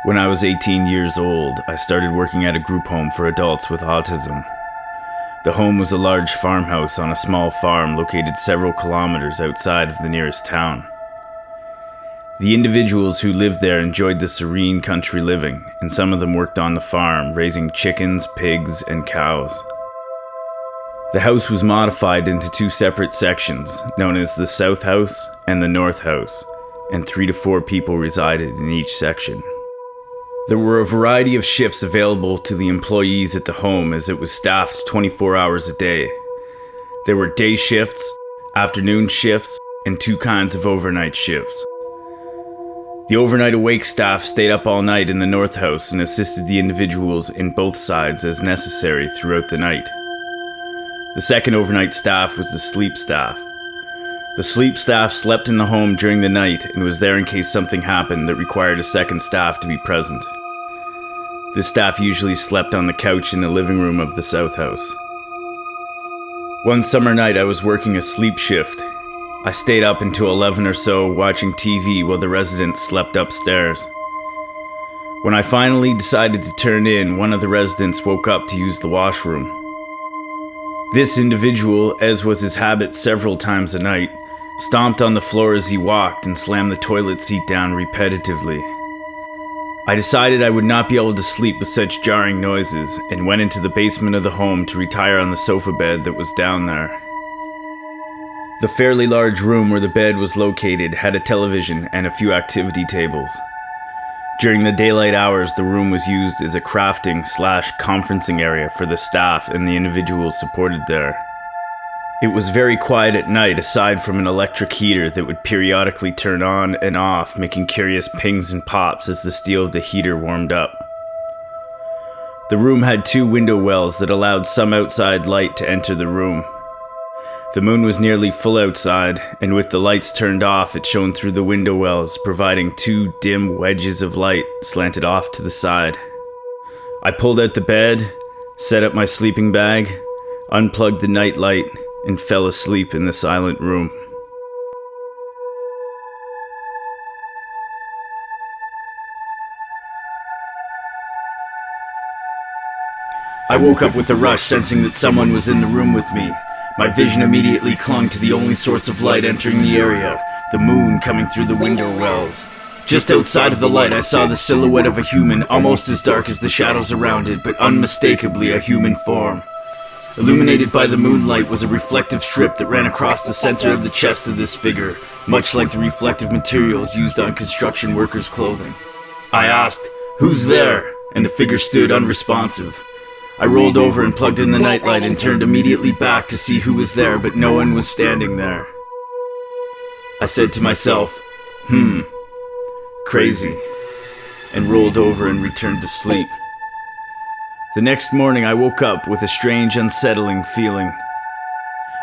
When I was 18 years old, I started working at a group home for adults with autism. The home was a large farmhouse on a small farm located several kilometers outside of the nearest town. The individuals who lived there enjoyed the serene country living, and some of them worked on the farm, raising chickens, pigs, and cows. The house was modified into two separate sections, known as the South House and the North House, and 3 to 4 people resided in each section. There were a variety of shifts available to the employees at the home as it was staffed 24 hours a day. There were day shifts, afternoon shifts, and 2 kinds of overnight shifts. The overnight awake staff stayed up all night in the North House and assisted the individuals in both sides as necessary throughout the night. The second overnight staff was the sleep staff. The sleep staff slept in the home during the night and was there in case something happened that required a second staff to be present. This staff usually slept on the couch in the living room of the South House. One summer night I was working a sleep shift. I stayed up until 11 or so watching TV while the residents slept upstairs. When I finally decided to turn in, one of the residents woke up to use the washroom. This individual, as was his habit several times a night, stomped on the floor as he walked and slammed the toilet seat down repetitively. I decided I would not be able to sleep with such jarring noises and went into the basement of the home to retire on the sofa bed that was down there. The fairly large room where the bed was located had a television and a few activity tables. During the daylight hours, the room was used as a crafting/conferencing area for the staff and the individuals supported there. It was very quiet at night aside from an electric heater that would periodically turn on and off, making curious pings and pops as the steel of the heater warmed up. The room had 2 window wells that allowed some outside light to enter the room. The moon was nearly full outside, and with the lights turned off, it shone through the window wells, providing 2 dim wedges of light slanted off to the side. I pulled out the bed, set up my sleeping bag, unplugged the night light, and fell asleep in the silent room. I woke up with a rush, sensing that someone was in the room with me. My vision immediately clung to the only source of light entering the area, the moon coming through the window wells. Just outside of the light, I saw the silhouette of a human, almost as dark as the shadows around it, but unmistakably a human form. Illuminated by the moonlight was a reflective strip that ran across the center of the chest of this figure, much like the reflective materials used on construction workers' clothing. I asked, "Who's there?" and the figure stood unresponsive. I rolled over and plugged in the nightlight and turned immediately back to see who was there, but no one was standing there. I said to myself, crazy, and rolled over and returned to sleep. The next morning I woke up with a strange, unsettling feeling.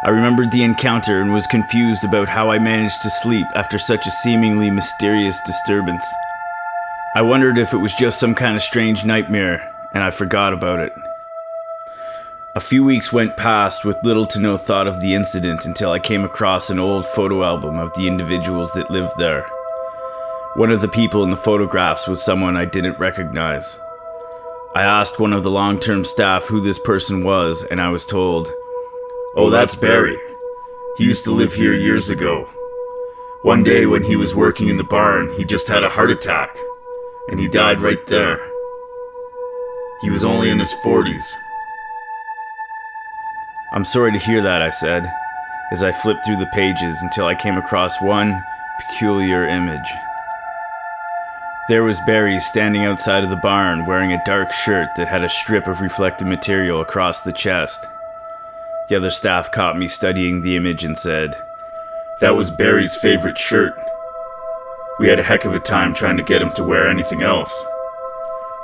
I remembered the encounter and was confused about how I managed to sleep after such a seemingly mysterious disturbance. I wondered if it was just some kind of strange nightmare, and I forgot about it. A few weeks went past with little to no thought of the incident until I came across an old photo album of the individuals that lived there. One of the people in the photographs was someone I didn't recognize. I asked one of the long-term staff who this person was, and I was told, "Oh, that's Barry. He used to live here years ago. One day when he was working in the barn, he just had a heart attack, and he died right there. He was only in his 40s. "I'm sorry to hear that," I said, as I flipped through the pages until I came across one peculiar image. There was Barry standing outside of the barn wearing a dark shirt that had a strip of reflective material across the chest. The other staff caught me studying the image and said, "That was Barry's favorite shirt. We had a heck of a time trying to get him to wear anything else.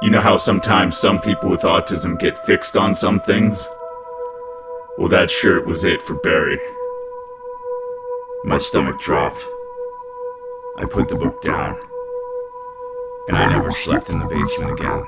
You know how sometimes some people with autism get fixed on some things? Well, that shirt was it for Barry." My stomach dropped. I put the book down, and I never slept in the basement again.